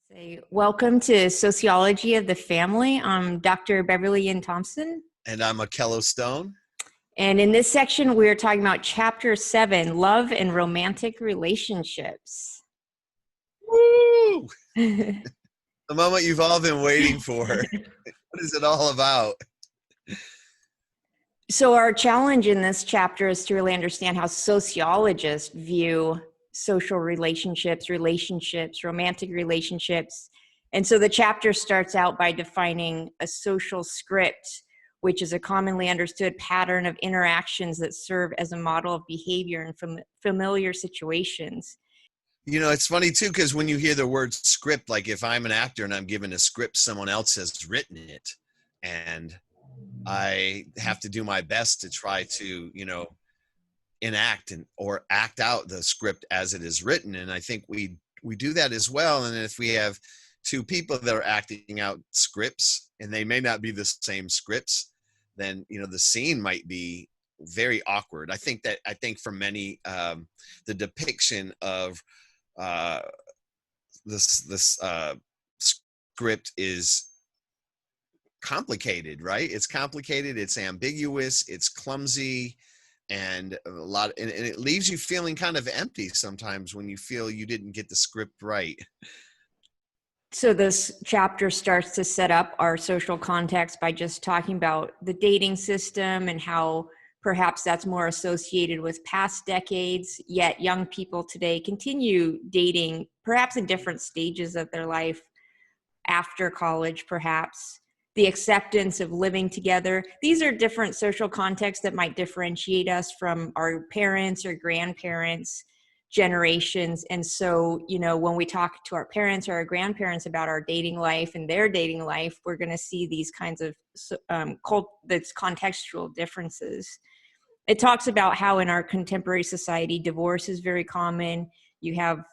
Say, welcome to Sociology of the Family. I'm Dr. Beverly Ann Thompson. And I'm Akello Stone. And in this section, we're talking about Chapter 7, Love and Romantic Relationships. Woo! The moment you've all been waiting for. What is it all about? So our challenge in this chapter is to really understand how sociologists view social relationships, romantic relationships. And so the chapter starts out by defining a social script, which is a commonly understood pattern of interactions that serve as a model of behavior in familiar situations. You know, it's funny too, because when you hear the word script, like if I'm an actor and I'm given a script, someone else has written it, and I have to do my best to try to, enact or act out the script as it is written. And I think we do that as well. And if we have two people that are acting out scripts and they may not be the same scripts, then the scene might be very awkward. I think for many, the depiction of this script is complicated, right? It's complicated, it's ambiguous, it's clumsy, and and it leaves you feeling kind of empty sometimes when you feel you didn't get the script right. So this chapter starts to set up our social context by just talking about the dating system and how perhaps that's more associated with past decades, yet young people today continue dating, perhaps in different stages of their life, after college, perhaps. The acceptance of living together. These are different social contexts that might differentiate us from our parents or grandparents' generations. And so, when we talk to our parents or our grandparents about our dating life and their dating life, we're going to see these kinds of that's contextual differences. It talks about how in our contemporary society, divorce is very common. You have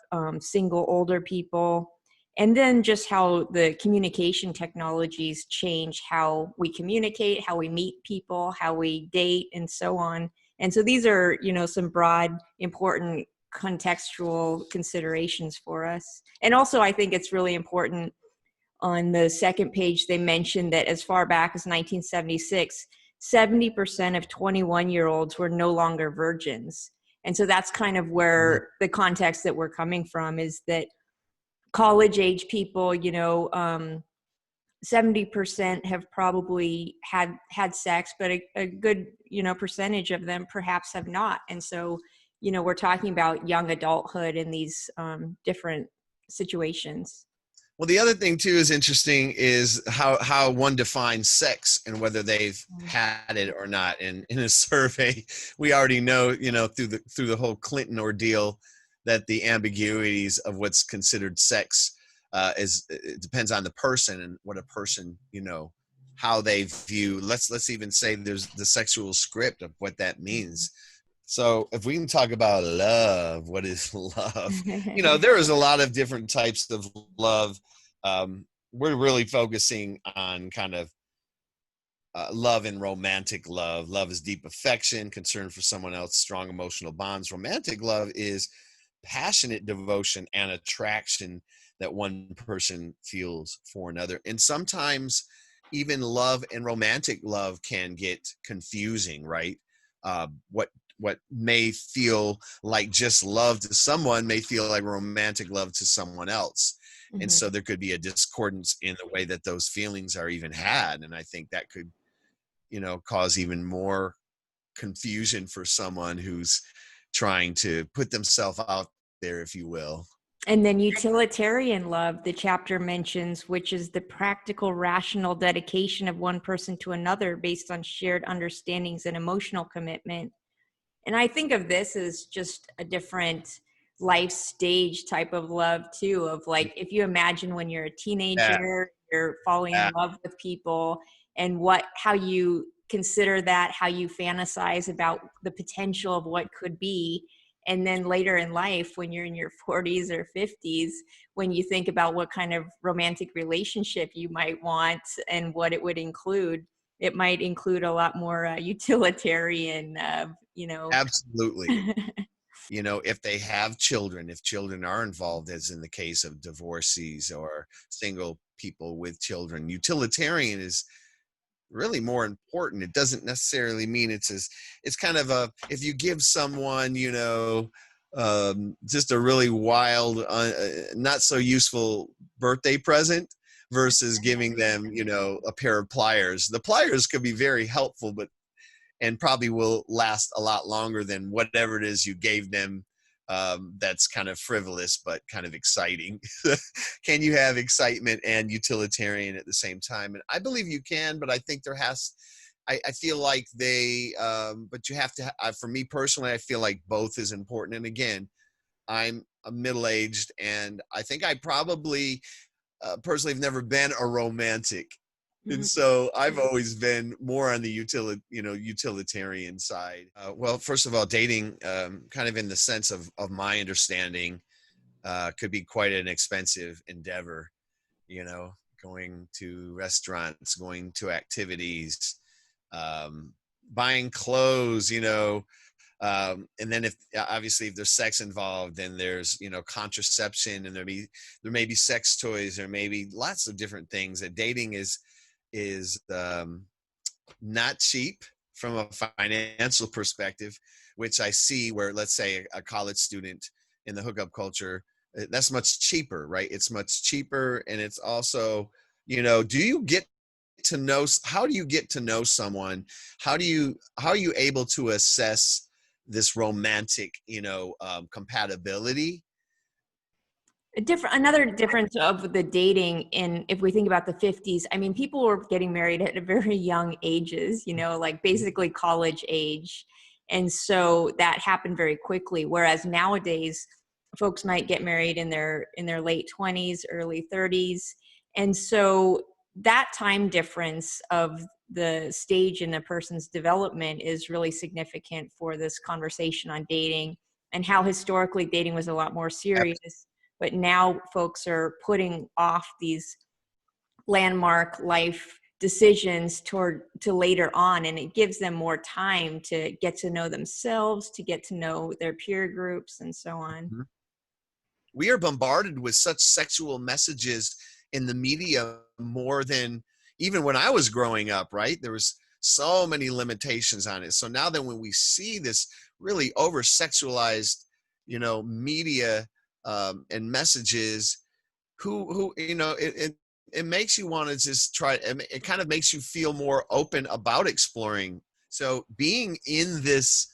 single older people. And then just how the communication technologies change how we communicate, how we meet people, how we date, and so on. And so these are, some broad, important contextual considerations for us. And also, I think it's really important on the second page, they mentioned that as far back as 1976, 70% of 21-year-olds were no longer virgins. And so that's kind of where the context that we're coming from is that college age people, 70% have probably had sex, but a good, percentage of them perhaps have not. And so, we're talking about young adulthood in these different situations. Well, the other thing too is interesting is how one defines sex and whether they've had it or not. And in a survey, we already know, through the whole Clinton ordeal, that the ambiguities of what's considered sex it depends on the person and what a person, how they view. Let's even say there's the sexual script of what that means. So if we can talk about love, what is love? There is a lot of different types of love. We're really focusing on kind of love and romantic love. Love is deep affection, concern for someone else, strong emotional bonds. Romantic love is passionate devotion and attraction that one person feels for another. And sometimes even love and romantic love can get confusing, right? What may feel like just love to someone may feel like romantic love to someone else. Mm-hmm. And so there could be a discordance in the way that those feelings are even had. And I think that could, cause even more confusion for someone who's trying to put themselves out there, if you will. And then utilitarian love, the chapter mentions, which is the practical, rational dedication of one person to another based on shared understandings and emotional commitment. And I think of this as just a different life stage type of love too, of like, if you imagine when you're a teenager, you're falling in love with people and how you consider that, how you fantasize about the potential of what could be. And then later in life, when you're in your 40s or 50s, when you think about what kind of romantic relationship you might want and what it would include, it might include a lot more utilitarian, Absolutely. if they have children, if children are involved, as in the case of divorcees or single people with children. Utilitarian is really more important. It doesn't necessarily mean it's kind of if you give someone, just a really wild, not so useful birthday present versus giving them, a pair of pliers. The pliers could be very helpful, and probably will last a lot longer than whatever it is you gave them. That's kind of frivolous, but kind of exciting. Can you have excitement and utilitarian at the same time? And I believe you can, but I think I feel like but you have to, for me personally, I feel like both is important. And again, I'm a middle-aged, and I think I probably personally have never been a romantic. And so I've always been more on the utilitarian side. Well, first of all, dating, kind of in the sense of my understanding, could be quite an expensive endeavor. Going to restaurants, going to activities, buying clothes. And then if there's sex involved, then there's contraception, and there may be sex toys, there may be lots of different things. That dating is not cheap from a financial perspective, which I see where, let's say, a college student in the hookup culture, that's much cheaper, right? It's much cheaper. And it's also, how do you get to know someone? How are you able to assess this romantic, compatibility? Another difference of the dating in, if we think about the 50s, I mean, people were getting married at very young ages, like basically college age. And so that happened very quickly. Whereas nowadays, folks might get married in their late 20s, early 30s. And so that time difference of the stage in a person's development is really significant for this conversation on dating, and how historically dating was a lot more serious. But now folks are putting off these landmark life decisions to later on, and it gives them more time to get to know themselves, to get to know their peer groups, and so on. We are bombarded with such sexual messages in the media more than even when I was growing up, right? There was so many limitations on it. So now that when we see this really over-sexualized, media and messages, it makes you want to just try. It kind of makes you feel more open about exploring. So being in this,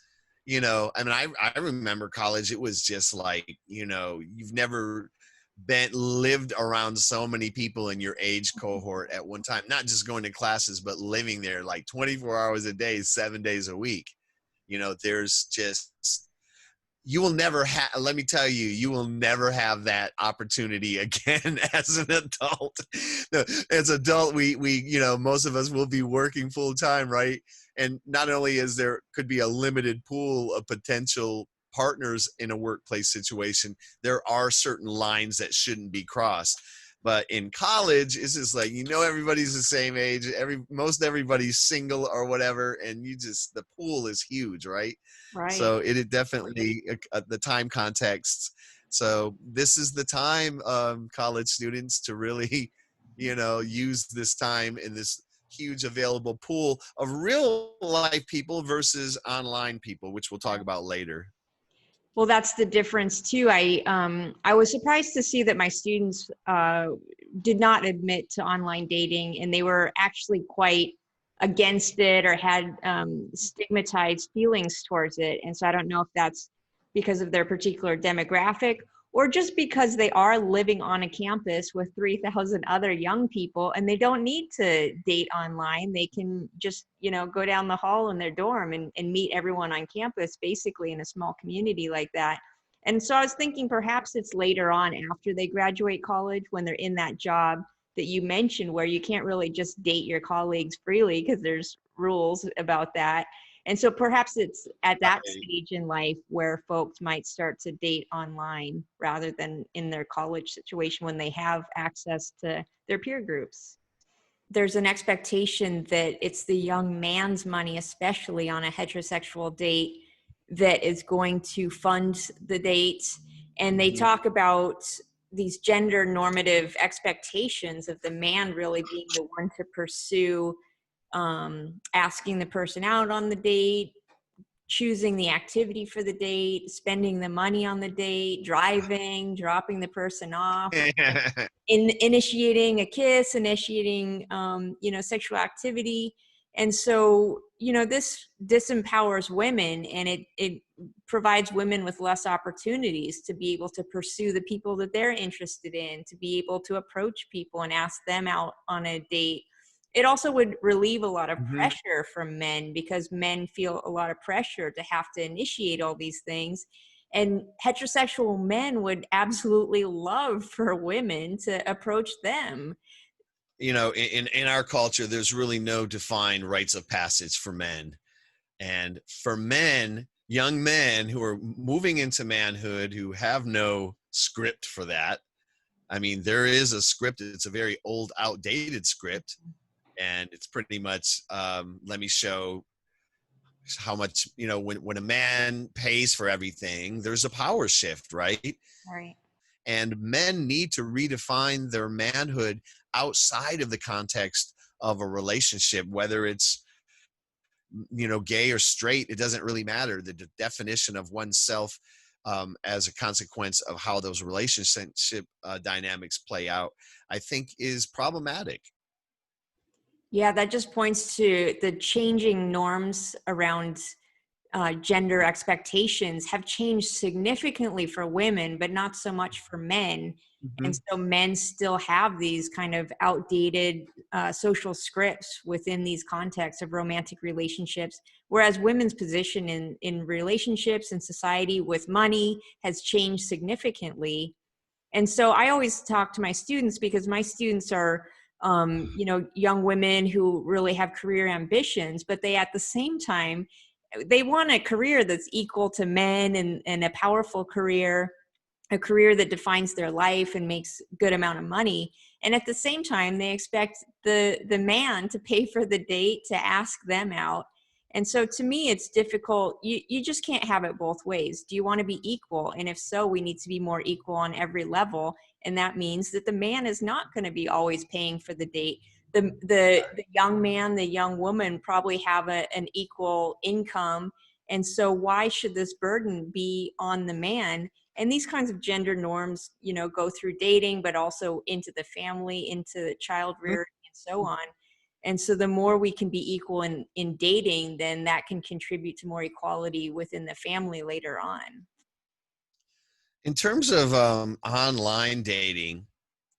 I mean, I remember college. It was just like, you've never lived around so many people in your age cohort at one time, not just going to classes, but living there like 24 hours a day, 7 days a week. There's just, you will never have, let me tell you, you will never have that opportunity again as an adult. As adult, we most of us will be working full time, right? And not only is there could be a limited pool of potential partners in a workplace situation, there are certain lines that shouldn't be crossed. But in college, it's just like, everybody's the same age. Most everybody's single or whatever. And the pool is huge, right? Right. So it definitely, the time context. So this is the time, college students, to really, use this time in this huge available pool of real life people versus online people, which we'll talk about later. Well, that's the difference too. I was surprised to see that my students did not admit to online dating, and they were actually quite against it, or had stigmatized feelings towards it. And so I don't know if that's because of their particular demographic, or just because they are living on a campus with 3,000 other young people, and they don't need to date online. They can just, go down the hall in their dorm and meet everyone on campus, basically in a small community like that. And so I was thinking perhaps it's later on, after they graduate college, when they're in that job that you mentioned, where you can't really just date your colleagues freely because there's rules about that. And so perhaps it's at that stage in life where folks might start to date online rather than in their college situation, when they have access to their peer groups. There's an expectation that it's the young man's money, especially on a heterosexual date, that is going to fund the date. And they Mhm. talk about these gender normative expectations of the man really being the one to pursue asking the person out on the date, choosing the activity for the date, spending the money on the date, driving, dropping the person off, initiating a kiss, initiating, sexual activity. And so, this disempowers women, and it provides women with less opportunities to be able to pursue the people that they're interested in, to be able to approach people and ask them out on a date. It also would relieve a lot of Mhm. pressure from men, because men feel a lot of pressure to have to initiate all these things. And heterosexual men would absolutely love for women to approach them. In our culture, there's really no defined rites of passage for men. And for men, young men who are moving into manhood, who have no script for that, I mean, there is a script. It's a very old, outdated script. And it's pretty much, let me show how much, when a man pays for everything, there's a power shift, right? Right. And men need to redefine their manhood outside of the context of a relationship, whether it's gay or straight. It doesn't really matter. The definition of oneself, as a consequence of how those relationship dynamics play out, I think is problematic. Yeah, that just points to the changing norms around gender expectations have changed significantly for women, but not so much for men. And Mhm. so men still have these kind of outdated social scripts within these contexts of romantic relationships, whereas women's position in relationships and society with money has changed significantly. And so I always talk to my students, because my students are young women who really have career ambitions, but they, at the same time, they want a career that's equal to men, and a powerful career, a career that defines their life and makes good amount of money. And at the same time, they expect the man to pay for the date, to ask them out. And so to me, it's difficult. You just can't have it both ways. Do you want to be equal? And if so, we need to be more equal on every level. And that means that the man is not going to be always paying for the date. The young man, the young woman probably have an equal income. And so why should this burden be on the man? And these kinds of gender norms, go through dating, but also into the family, into child rearing, and so on. And so the more we can be equal in dating, then that can contribute to more equality within the family later on. In terms of online dating,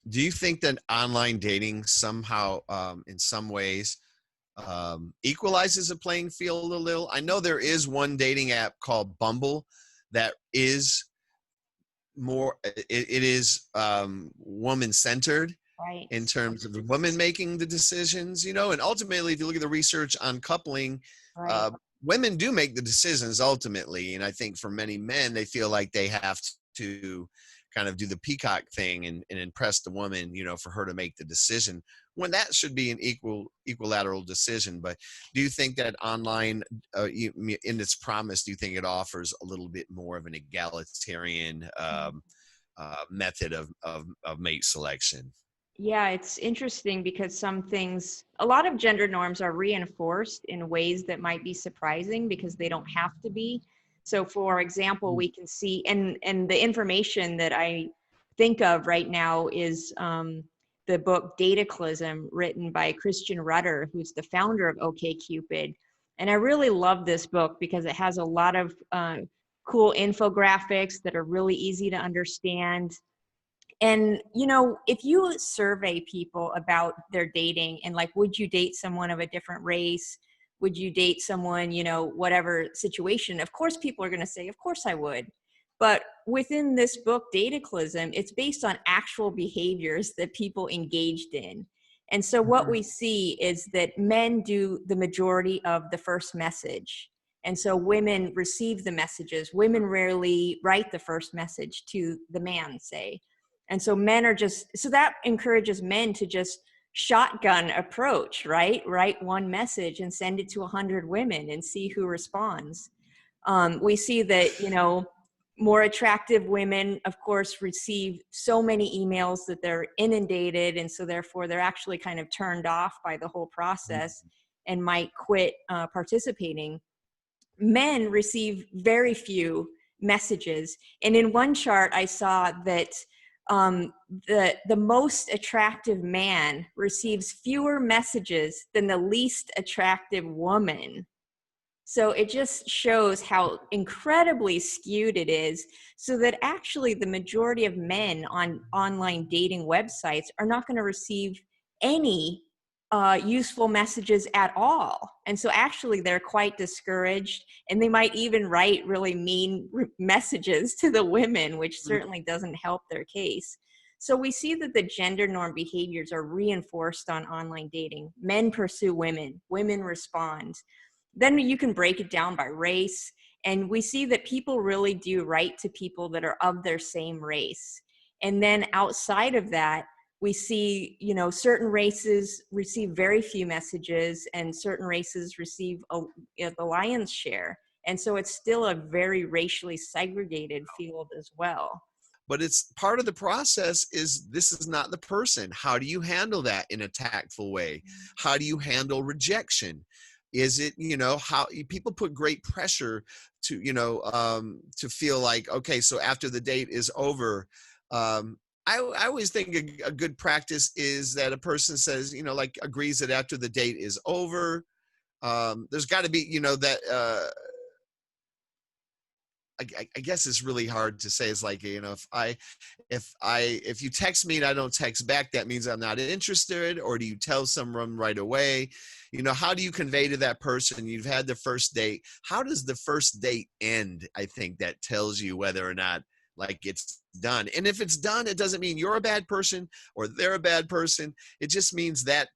do you think that online dating somehow, in some ways, equalizes the playing field a little? I know there is one dating app called Bumble that is more, it is woman centered Right. in terms of the woman making the decisions, and ultimately, if you look at the research on coupling, Right. uh, women do make the decisions ultimately. And I think for many men, they feel like they have to kind of do the peacock thing and impress the woman, for her to make the decision, when that should be an equilateral decision. But do you think that online, in its promise, do you think it offers a little bit more of an egalitarian method of mate selection? Yeah, it's interesting, because a lot of gender norms are reinforced in ways that might be surprising, because they don't have to be. So for example, we can see, and the information that I think of right now is the book Dataclysm, written by Christian Rudder, who's the founder of OkCupid. And I really love this book because it has a lot of cool infographics that are really easy to understand. And, if you survey people about their dating, and like, would you date someone of a different race? Would you date someone, whatever situation? Of course, people are going to say, of course I would. But within this book, Dataclysm, it's based on actual behaviors that people engaged in. And so what Mhm. we see is that men do the majority of the first message. And so women receive the messages. Women rarely write the first message to the man, say. And so so that encourages men to just shotgun approach, right? Write one message and send it to 100 women and see who responds. We see that, more attractive women, of course, receive so many emails that they're inundated. And so therefore they're actually kind of turned off by the whole process and might quit participating. Men receive very few messages. And in one chart, I saw that the most attractive man receives fewer messages than the least attractive woman. So it just shows how incredibly skewed it is, so that actually the majority of men on online dating websites are not going to receive any useful messages at all. And so actually they're quite discouraged, and they might even write really mean messages to the women, which certainly doesn't help their case. So we see that the gender norm behaviors are reinforced on online dating. Men pursue women, women respond. Then you can break it down by race, and we see that people really do write to people that are of their same race. And then outside of that, we see, certain races receive very few messages, and certain races receive the lion's share. And so it's still a very racially segregated field as well. But it's part of the process. Is this is not the person. How do you handle that in a tactful way? How do you handle rejection? Is it, how people put great pressure to, to feel like, okay, so after the date is over, I always think a good practice is that a person says, like agrees that after the date is over, there's got to be, that, I guess it's really hard to say. It's like, if you text me and I don't text back, that means I'm not interested. Or do you tell someone right away? How do you convey to that person you've had the first date? How does the first date end? I think that tells you whether or not like it's done. And if it's done, it doesn't mean you're a bad person or they're a bad person. It just means that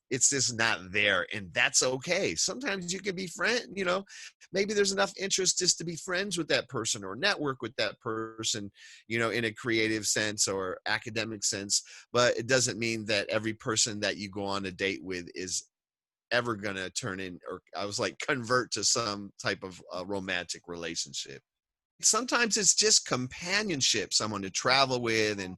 it's just not there, and that's okay. Sometimes you can be friend, maybe there's enough interest just to be friends with that person or network with that person, in a creative sense or academic sense. But it doesn't mean that every person that you go on a date with is ever going to turn in, or I was like, convert to some type of romantic relationship. Sometimes it's just companionship, someone to travel with. And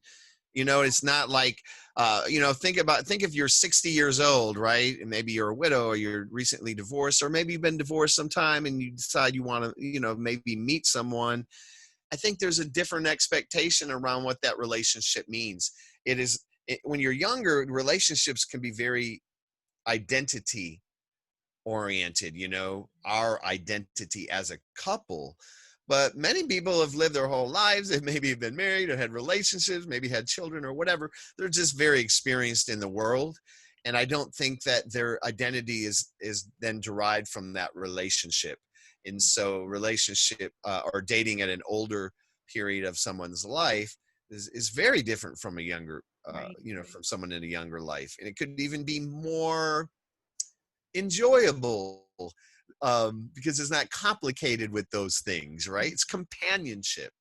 it's not like, think if you're 60 years old, right? And maybe you're a widow, or you're recently divorced, or maybe you've been divorced sometime and you decide you want to, maybe meet someone. I think there's a different expectation around what that relationship means. When you're younger, relationships can be very identity oriented, our identity as a couple. But many people have lived their whole lives. They maybe have been married or had relationships, maybe had children or whatever. They're just very experienced in the world. And I don't think that their identity is then derived from that relationship. And so relationship or dating at an older period of someone's life is very different from a younger, Right. from someone in a younger life. And it could even be more enjoyable, because it's not complicated with those things, right? It's companionship.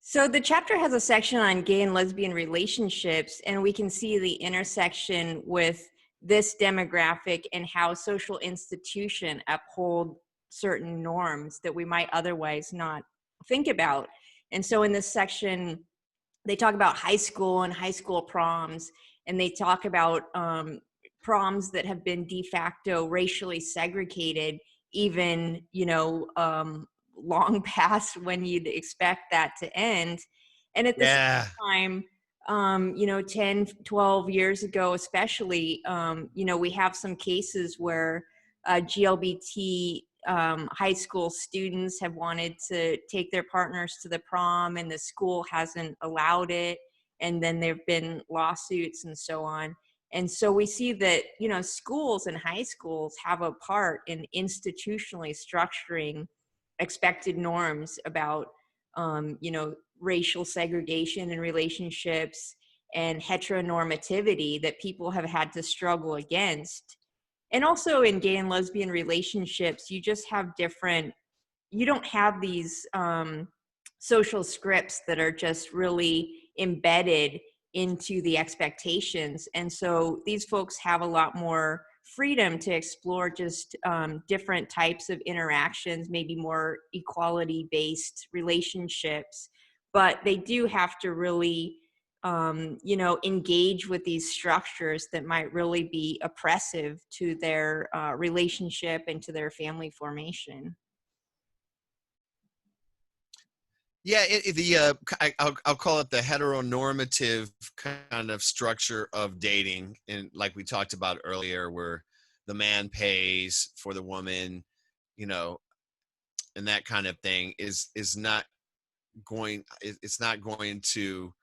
So the chapter has a section on gay and lesbian relationships, and we can see the intersection with this demographic and how social institutions uphold certain norms that we might otherwise not think about. And so in this section, they talk about high school and high school proms, and they talk about proms that have been de facto racially segregated, even, long past when you'd expect that to end. And at the Yeah. same time, 10, 12 years ago, especially, we have some cases where GLBT high school students have wanted to take their partners to the prom, and the school hasn't allowed it. And then there've been lawsuits and so on. And so we see that, schools and high schools have a part in institutionally structuring expected norms about, racial segregation in relationships and heteronormativity that people have had to struggle against. And also in gay and lesbian relationships, you just have you don't have these social scripts that are just really embedded into the expectations. And so these folks have a lot more freedom to explore just different types of interactions, maybe more equality-based relationships, but they do have to really engage with these structures that might really be oppressive to their relationship and to their family formation. Yeah, I'll call it the heteronormative kind of structure of dating, and like we talked about earlier, where the man pays for the woman, you know, and that kind of thing is not going. It's not going to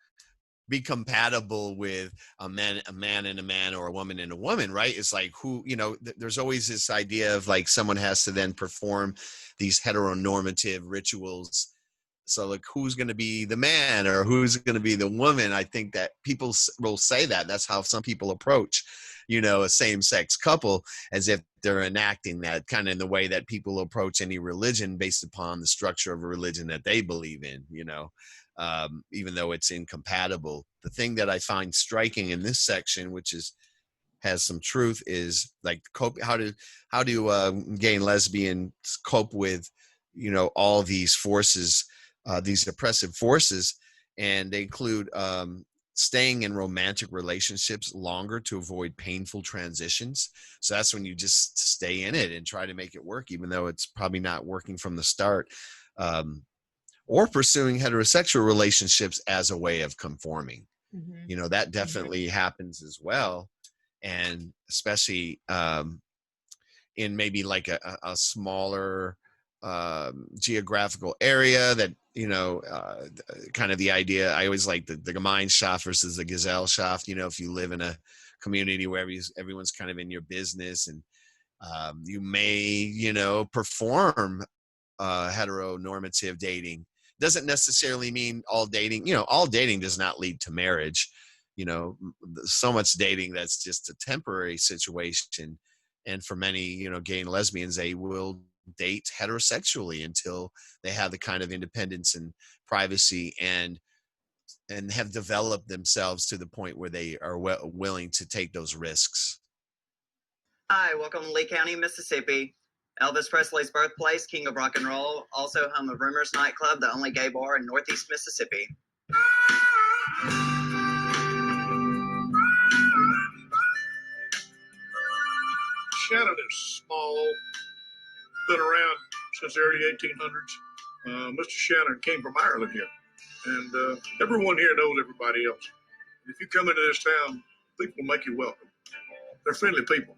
be compatible with a man and a man, or a woman and a woman, right? It's like, who, there's always this idea of like someone has to then perform these heteronormative rituals. So like, who's going to be the man or who's going to be the woman? I think that people will say that that's how some people approach, a same-sex couple, as if they're enacting that, kind of in the way that people approach any religion based upon the structure of a religion that they believe in, even though it's incompatible. The thing that I find striking in this section, which has some truth, is like how do gay and lesbians cope with all these forces, these oppressive forces, and they include staying in romantic relationships longer to avoid painful transitions. So that's when you just stay in it and try to make it work, even though it's probably not working from the start. Or pursuing heterosexual relationships as a way of conforming. Mm-hmm. That definitely happens as well. And especially in maybe like a smaller geographical area that, kind of the idea, I always like the Gemeinschaft versus the Gesellschaft. If you live in a community where everyone's kind of in your business, and you may, perform heteronormative dating. Doesn't necessarily mean all dating, all dating does not lead to marriage. So much dating that's just a temporary situation. And for many, gay and lesbians, they will date heterosexually until they have the kind of independence and privacy and have developed themselves to the point where they are willing to take those risks. Hi, welcome to Lee County, Mississippi. Elvis Presley's birthplace, king of rock and roll, also home of Rumors nightclub, the only gay bar in Northeast Mississippi. Shannon is small, been around since the early 1800s. Mr. Shannon came from Ireland here, and everyone here knows everybody else. If you come into this town, people make you welcome. They're friendly people.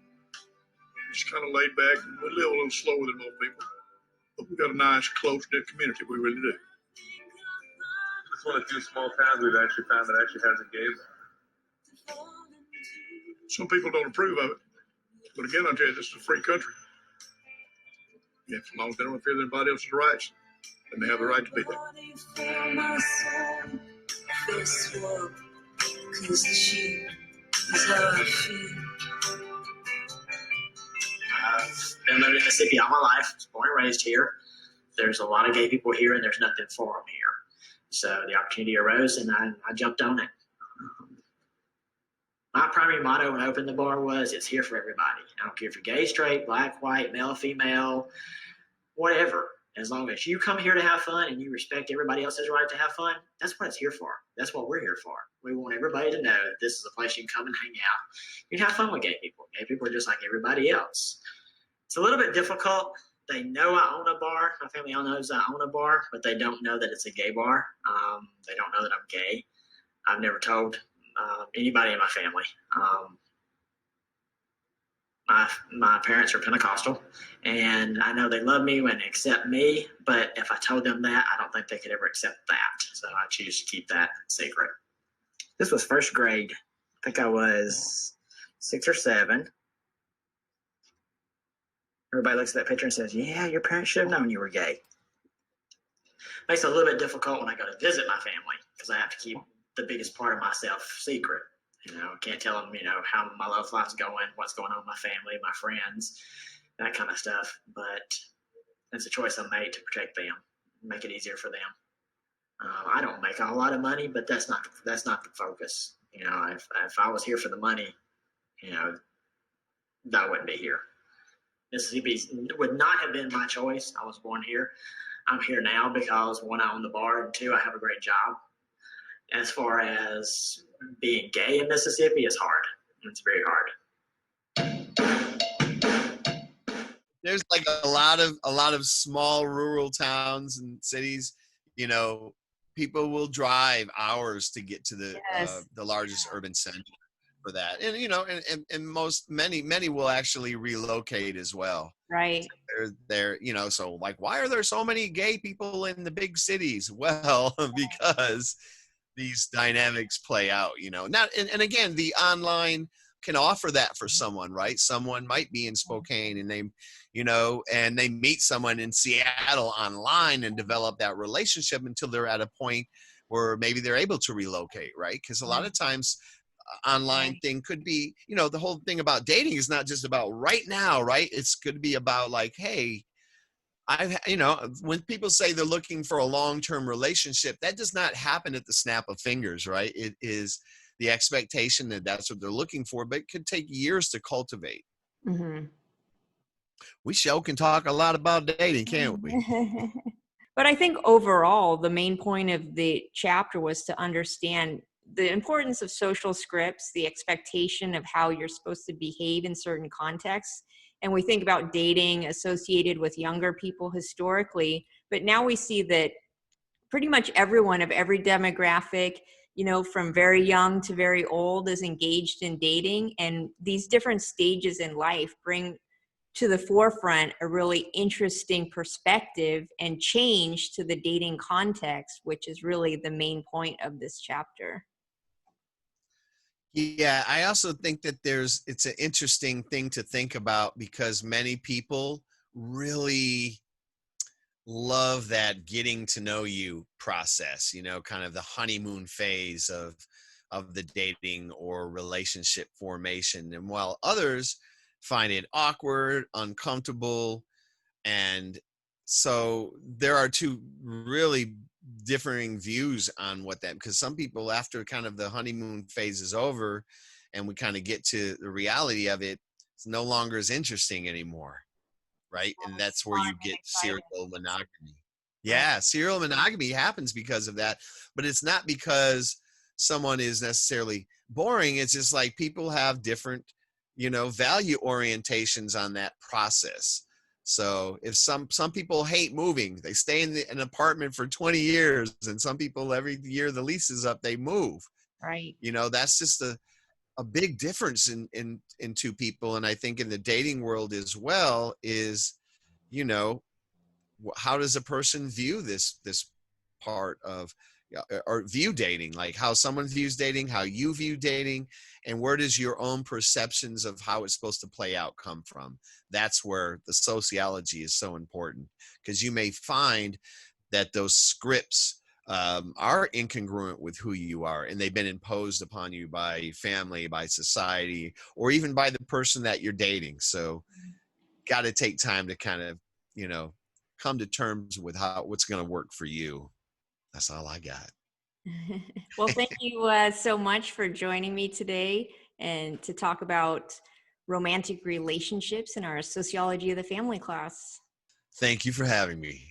Just kind of laid back, and we live a little slower than most people. But we've got a nice, close-knit community. We really do. It's one of the few small towns we've actually found that actually has a gay bar. Some people don't approve of it. But again, I'll tell you, this is a free country. Yeah, as long as they don't interfere with anybody else's rights, then they have the right to be there. I've been living in Mississippi all my life. I was born and raised here. There's a lot of gay people here, and there's nothing for them here. So the opportunity arose, and I jumped on it. My primary motto when I opened the bar was, it's here for everybody. I don't care if you're gay, straight, black, white, male, female, whatever. As long as you come here to have fun and you respect everybody else's right to have fun, that's what it's here for. That's what we're here for. We want everybody to know that this is a place you can come and hang out. You can have fun with gay people. Gay people are just like everybody else. It's a little bit difficult. They know I own a bar. My family all knows I own a bar, but they don't know that it's a gay bar. They don't know that I'm gay. I've never told anybody in my family. My parents are Pentecostal, and I know they love me and accept me, but if I told them that, I don't think they could ever accept that. So I choose to keep that secret. This was first grade. I think I was 6 or 7. Everybody looks at that picture and says, yeah, your parents should have known you were gay. Makes it a little bit difficult when I go to visit my family, because I have to keep the biggest part of myself secret. I can't tell them, how my love life's going, what's going on with my family, my friends, that kind of stuff. But it's a choice I made to protect them, make it easier for them. I don't make a whole lot of money, but that's not the focus. If I was here for the money, I wouldn't be here. Mississippi would not have been my choice. I was born here. I'm here now because, one, I own the bar, and two, I have a great job. As far as being gay in Mississippi, it's hard. It's very hard. There's like a lot of small rural towns and cities, you know, people will drive hours to get to the largest urban center for that. And, you know, and many will actually relocate as well. Right. They're, you know, so like, why are there so many gay people in the big cities? Well, because these dynamics play out, you know. Not, and again, the online can offer that for someone, right? Someone might be in Spokane and they, you know, and they meet someone in Seattle online and develop that relationship until they're at a point where maybe they're able to relocate, right? Because a lot of times online thing could be, you know, the whole thing about dating is not just about right now, right? It's could be about like, hey, you know, when people say they're looking for a long-term relationship, that does not happen at the snap of fingers, right? It is the expectation that that's what they're looking for, but it could take years to cultivate. Mm-hmm. We sure can talk a lot about dating, can't we? But I think overall, the main point of the chapter was to understand the importance of social scripts, the expectation of how you're supposed to behave in certain contexts. And we think about dating associated with younger people historically, but now we see that pretty much everyone of every demographic, you know, from very young to very old, is engaged in dating. And these different stages in life bring to the forefront a really interesting perspective and change to the dating context, which is really the main point of this chapter. Yeah, I also think that it's an interesting thing to think about because many people really love that getting to know you process, you know, kind of the honeymoon phase of the dating or relationship formation. And while others find it awkward, uncomfortable, and so there are two really differing views on what that, because some people, after kind of the honeymoon phase is over and we kind of get to the reality of it, it's no longer as interesting anymore, right? And that's where you get serial monogamy. Yeah, serial monogamy happens because of that, but it's not because someone is necessarily boring. It's just like people have different, you know, value orientations on that process. So if some people hate moving, they stay in an apartment for 20 years, and some people every year the lease is up, they move. Right. You know, that's just a big difference in two people. And I think in the dating world as well is, you know, how does a person view this part of, or view dating, like how someone views dating, how you view dating, and where does your own perceptions of how it's supposed to play out come from? That's where the sociology is so important, because you may find that those scripts are incongruent with who you are, and they've been imposed upon you by family, by society, or even by the person that you're dating. So got to take time to kind of, you know, come to terms with what's going to work for you. That's all I got. Well, thank you so much for joining me today and to talk about romantic relationships in our Sociology of the Family class. Thank you for having me.